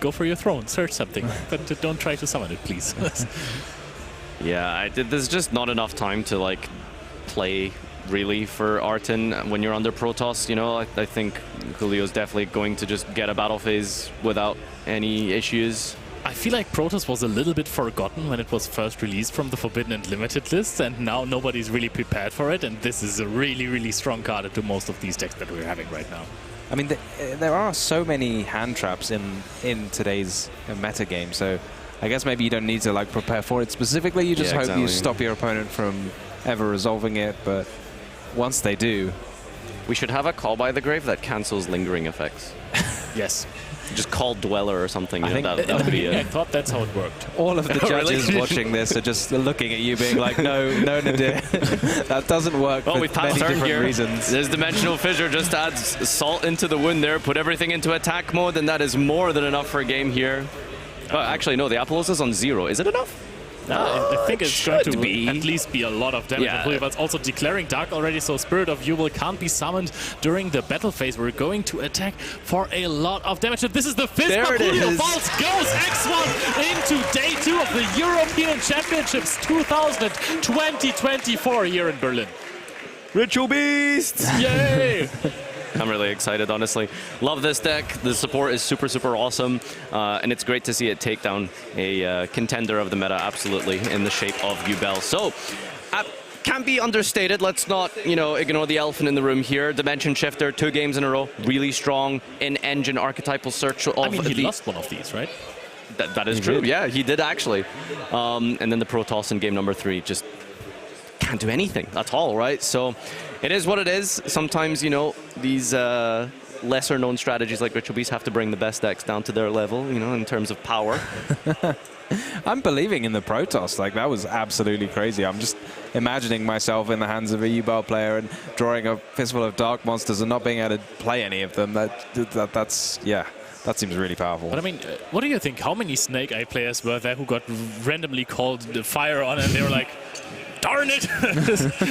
go for your throne, search something, but don't try to summon it, please. Yeah, there's just not enough time to like play really for Artin when you're under Protoss. You know, I think Julio's definitely going to just get a battle phase without any issues. I feel like Protoss was a little bit forgotten when it was first released from the Forbidden and Limited list, and now nobody's really prepared for it, and this is a really, really strong card into most of these decks that we're having right now. I mean, there are so many hand traps in today's meta game, so I guess maybe you don't need to like prepare for it specifically. You just hope you stop your opponent from ever resolving it, but once they do... We should have a Call by the Grave that cancels lingering effects. Yes. Just call Dweller or something. I think that would be I thought that's how it worked. All of the judges watching this are just looking at you being like, no, Nadir. That doesn't work for many different reasons. There's Dimensional Fissure, just adds salt into the wound there, put everything into attack mode, and that is more than enough for a game here. Actually, no, the Apollos is on 0. Is it enough? I think it's going to at least be a lot of damage. Yeah. But it's also declaring Dark already, so Spirit of Jubel can't be summoned during the battle phase. We're going to attack for a lot of damage. This is the fifth of Julio V goes X1 into day 2 of the European Championships 2024 here in Berlin. Ritual Beast! Yay! I'm really excited, honestly. Love this deck. The support is super, super awesome. And it's great to see it take down a contender of the meta, absolutely, in the shape of Jubel. So, can't be understated. Let's not, ignore the elephant in the room here. Dimension Shifter, 2 games in a row. Really strong in-engine archetypal search of... I mean, he lost one of these, right? That is true. Yeah, he did, actually. And then the Protoss in game number 3 just can't do anything at all, right? So it is what it is. Sometimes, these lesser-known strategies like Ritual Beast have to bring the best decks down to their level, in terms of power. I'm believing in the Protoss. Like, that was absolutely crazy. I'm just imagining myself in the hands of a Jubel player and drawing a fistful of dark monsters and not being able to play any of them. That's yeah. That seems really powerful. But I mean, what do you think? How many Snake Eye players were there who got randomly called the fire on and they were like, darn it!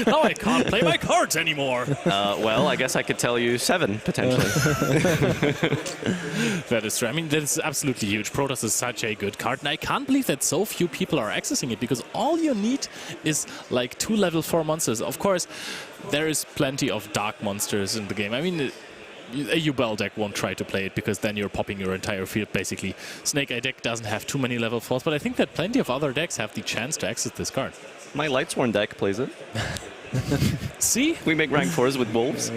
Now I can't play my cards anymore. Well, I guess I could tell you 7, potentially. That is true. I mean, that is absolutely huge. Protoss is such a good card, and I can't believe that so few people are accessing it, because all you need is like 2 level 4 monsters. Of course, there is plenty of dark monsters in the game. I mean, a Jubel deck won't try to play it, because then you're popping your entire field, basically. Snake Eye deck doesn't have too many level 4s, but I think that plenty of other decks have the chance to access this card. My Lightsworn deck plays it. See? We make rank 4s with wolves.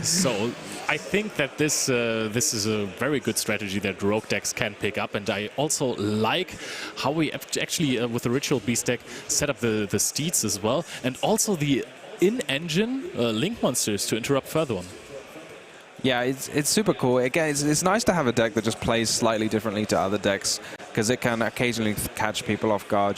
So I think that this is a very good strategy that rogue decks can pick up, and I also like how we actually, with the Ritual Beast deck, set up the steeds as well, and also the in-engine link monsters to interrupt further on. Yeah, it's super cool. Again, it's nice to have a deck that just plays slightly differently to other decks, because it can occasionally catch people off guard,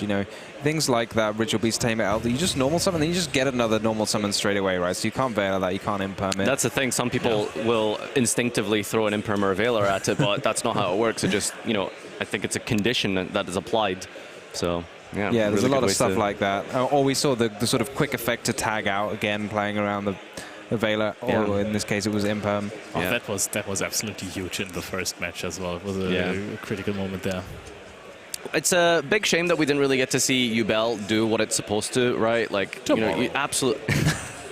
Things like that Ritual Beast Tamer Elder, you just normal summon, then you just get another normal summon straight away, right? So you can't Veil that, you can't Imperm it. That's the thing. Some people will instinctively throw an Imperm or a Veiler at it, but that's not how it works. It just, I think it's a condition that is applied. So, yeah. Yeah, there's a lot of stuff like that. Or we saw the sort of quick effect to tag out again, playing around the Veiler, or in this case it was Imperm. Oh, yeah. That was absolutely huge in the first match as well. It was a critical moment there. It's a big shame that we didn't really get to see Jubel do what it's supposed to, right? Like, absolutely.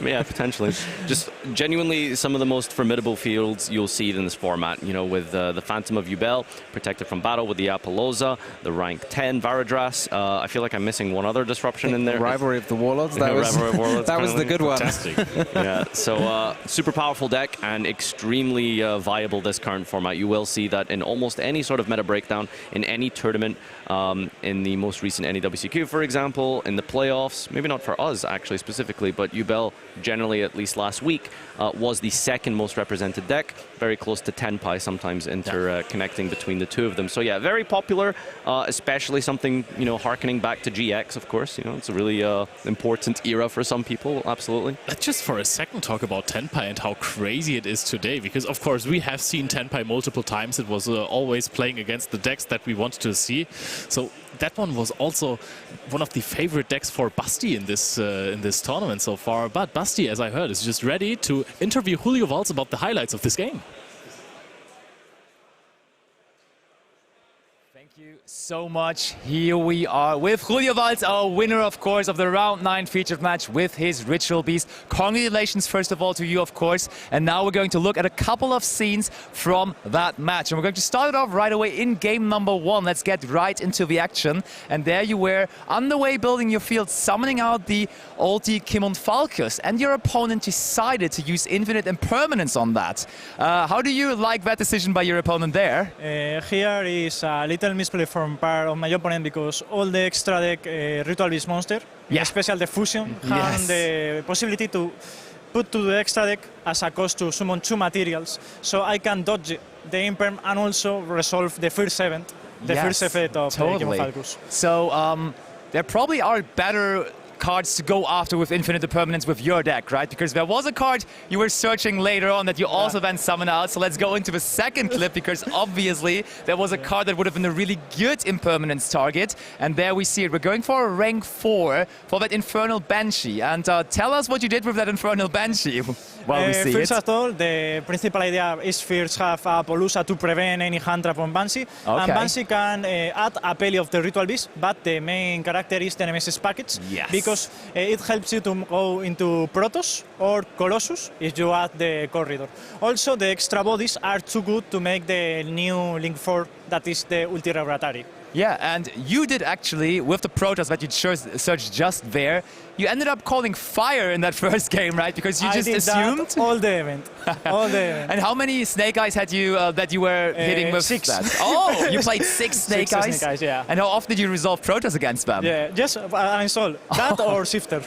Yeah, potentially. Just genuinely some of the most formidable fields you'll see in this format, with the Phantom of Jubel, protected from battle with the Apollosa, the rank 10 Varadras. I feel like I'm missing one other disruption in there. Rivalry of the Warlords? That was the good one. Fantastic. Yeah, so super powerful deck and extremely viable this current format. You will see that in almost any sort of meta breakdown, in any tournament, in the most recent WCQ, for example, in the playoffs, maybe not for us actually specifically, but Jubel generally, at least last week, was the second most represented deck, very close to Tenpai, sometimes interconnecting between the two of them. So yeah, very popular, especially something, you know, harkening back to GX, of course. You know, it's a really important era for some people, absolutely. Let's just for a second talk about Tenpai and how crazy it is today, because of course we have seen Tenpai multiple times. It was always playing against the decks that we wanted to see. So that one was also one of the favorite decks for Basti in this tournament so far. But Basti, as I heard, is just ready to interview Julio V about the highlights of this game. Thank you so much. Here we are with Julio V, our winner, of course, of the round 9 featured match with his Ritual Beast. Congratulations, first of all, to you, of course. And now we're going to look at a couple of scenes from that match. And we're going to start it off right away in game number 1. Let's get right into the action. And there you were, on the way building your field, summoning out the ulti Kimon Falcus. And your opponent decided to use Infinite Impermanence on that. How do you like that decision by your opponent there? Here is a little misplay from part of my opponent because all the extra deck Ritual Beast monster, especially the Fusion, have the possibility to put to the extra deck as a cost to summon 2 materials. So I can dodge the Imperm and also resolve the first event, the first effect of Kimon Falcus. So there probably are better cards to go after with Infinite Impermanence with your deck, right? Because there was a card you were searching later on that you also then summoned out. So let's go into the second clip, because obviously there was a card that would have been a really good Impermanence target. And there we see it. We're going for a rank 4 for that Infernal Banshee. And tell us what you did with that Infernal Banshee while we see first it. of all, the principal idea is first have a Polusa to prevent any hand trap on Banshee. And Banshee can add a Peli of the Ritual Beast, but the main character is the Nemesis package. Because it helps you to go into Protoss or Colossus if you add the corridor. Also, the extra bodies are too good to make the new Link 4, that is the Ulti Reveratari. Yeah, and you did actually, with the Protoss that you searched just there, you ended up calling fire in that first game, right? Because you just assumed? That all the event. All the event. And how many Snake Eyes had you that you were hitting with 6. that? Oh, you played 6 Snake Eyes? 6 Snake Eyes, yeah. And how often did you resolve Protoss against them? Yeah, just install that or Shifter.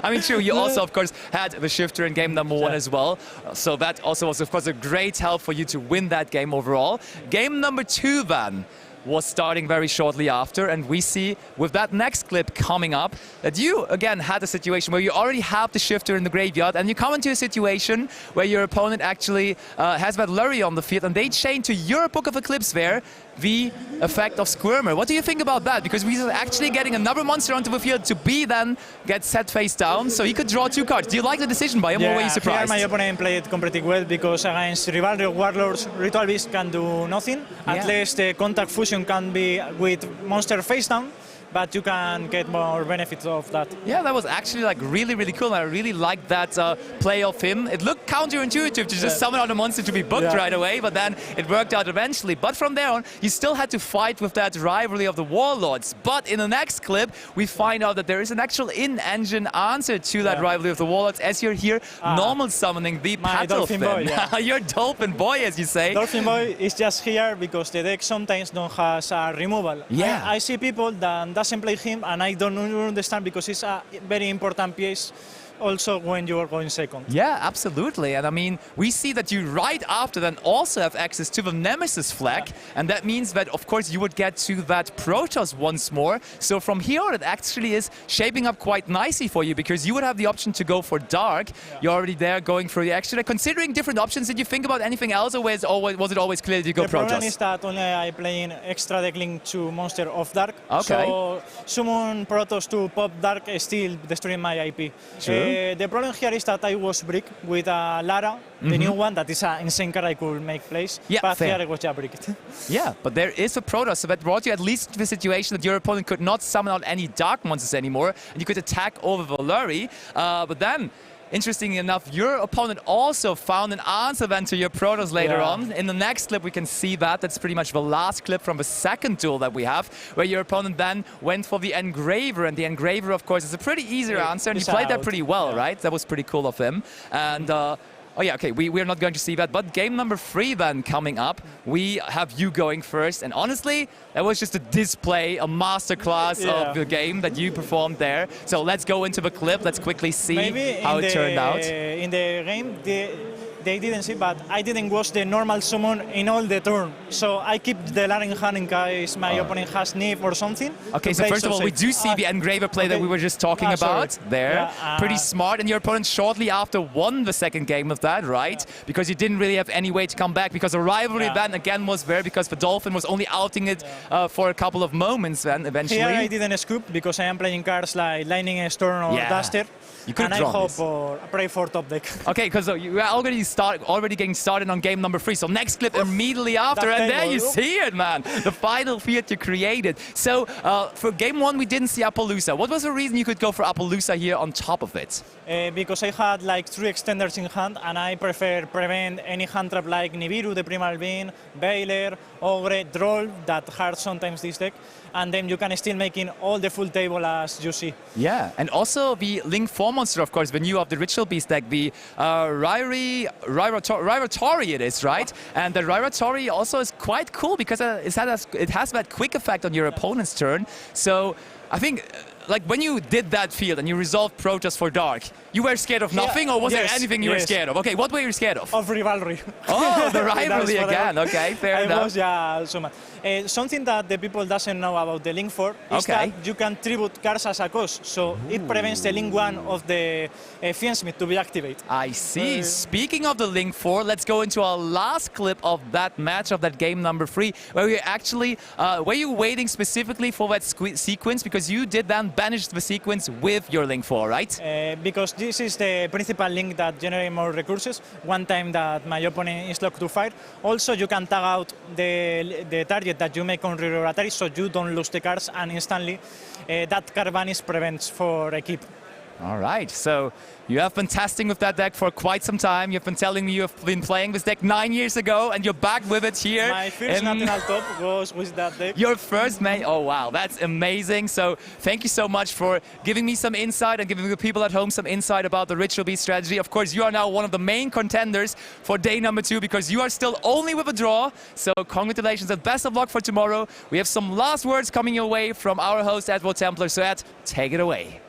I mean, true, you also, of course, had the Shifter in game number 1 as well. So that also was, of course, a great help for you to win that game overall. Game number 2, then, was starting very shortly after, and we see with that next clip coming up that you again had a situation where you already have the Shifter in the graveyard, and you come into a situation where your opponent actually has that Lurry on the field, and they chain to your Book of Eclipse there the effect of Squirmer. What do you think about that? Because we are actually getting another monster onto the field to be then get set face down, so he could draw 2 cards. Do you like the decision by him, or were you surprised? Here my opponent played completely well, because against Rivalry Warlords, Ritual Beast can do nothing. At least the Contact Fusion can be with monster face down, but you can get more benefits of that. Yeah, that was actually like really, really cool. I really liked that play of him. It looked counterintuitive to just summon out a monster to be booked right away, but then it worked out eventually. But from there on, you still had to fight with that rivalry of the Warlords. But in the next clip, we find out that there is an actual in-engine answer to that rivalry of the Warlords, as you're here normal summoning the Dolphin Boy. Your Dolphin Boy, as you say. Dolphin Boy is just here because the deck sometimes don't have a removal. Yeah. I see people that doesn't play him, and I don't understand, because it's a very important piece also when you are going second. Yeah, absolutely. And I mean, we see that you right after then also have access to the Nemesis flag, and that means that, of course, you would get to that Protoss once more. So from here on, it actually is shaping up quite nicely for you, because you would have the option to go for Dark. You're already there going for the extra. Considering different options, did you think about anything else, or was it always clear that you go Protoss? The problem is that only I playing extra deck link to monster of Dark. So summon Protoss to pop Dark still destroying my IP. The problem here is that I was brick with Lara, the new one, that is an insane card I could make plays, but here I was just bricked. Yeah, but there is a Protoss, so that brought you at least to the situation that your opponent could not summon out any Dark monsters anymore, and you could attack over Valuri. But then, interestingly enough, your opponent also found an answer then to your Protoss later on. In the next clip, we can see that. That's pretty much the last clip from the second duel that we have, where your opponent then went for the Engraver. And the Engraver, of course, is a pretty easy answer, and he played that pretty well, right? That was pretty cool of him. And Oh yeah, okay, we're not going to see that, but game number 3 then coming up, we have you going first, and honestly, that was just a display, a masterclass of the game that you performed there. So let's go into the clip, let's quickly see how it turned out. In the game, they didn't see, but I didn't watch the normal summon in all the turn. So I keep the Lar in hand in case my opponent has Nib or something. Okay, so first of all, we do see the Engraver play that we were just talking about there. Pretty smart, and your opponent shortly after won the second game of that, right? Because you didn't really have any way to come back, because a rivalry then again was there, because the Dolphin was only outing it for a couple of moments then, eventually. Here I didn't scoop, because I am playing cards like Lightning Storm or Duster. And I hope or pray for top deck. Okay, because you are already getting started on game number 3. So next clip immediately after, and there you see it, man. The final field you created. So for game 1, we didn't see Appaloosa. What was the reason you could go for Appaloosa here on top of it? Because I had like 3 extenders in hand, and I prefer prevent any hand trap like Nibiru, the Primal Being, Baylor, Ogre, Droll that hurt sometimes this deck. And then you can still make in all the full table as you see. Yeah, and also the Link 4 monster, of course, the new of the Ritual Beast deck, the Rairatori it is, right? And the Rairatori also is quite cool because it has that quick effect on your opponent's turn. So I think, like, when you did that field and you resolved Protoss for Dark, you were scared of nothing, or was there anything you were scared of? Okay, what were you scared of? Of rivalry. Oh, the rivalry again. Okay, fair enough. So much. Something that the people doesn't know about the Link 4 is that you can tribute cards as a cost, so it prevents the Link 1 of the Fiendsmith to be activated. I see. Speaking of the Link 4, let's go into our last clip of that match, of that game number 3, where we actually, were you waiting specifically for that sequence? Because you did then banish the sequence with your Link 4, right? Because this is the principal link that generates more recursions one time that my opponent is locked to fire. Also, you can tag out the target that you make on reroll, so you don't lose the cards, and instantly that card vanish prevents for a keep. All right, so you have been testing with that deck for quite some time. You've been telling me you've been playing this deck 9 years ago, and you're back with it here. My first national top was with that deck. Your first main? Oh wow, that's amazing. So thank you so much for giving me some insight and giving the people at home some insight about the Ritual Beast strategy. Of course, you are now one of the main contenders for day number 2, because you are still only with a draw. So congratulations and best of luck for tomorrow. We have some last words coming your way from our host, Edward Templar. So Ed, take it away.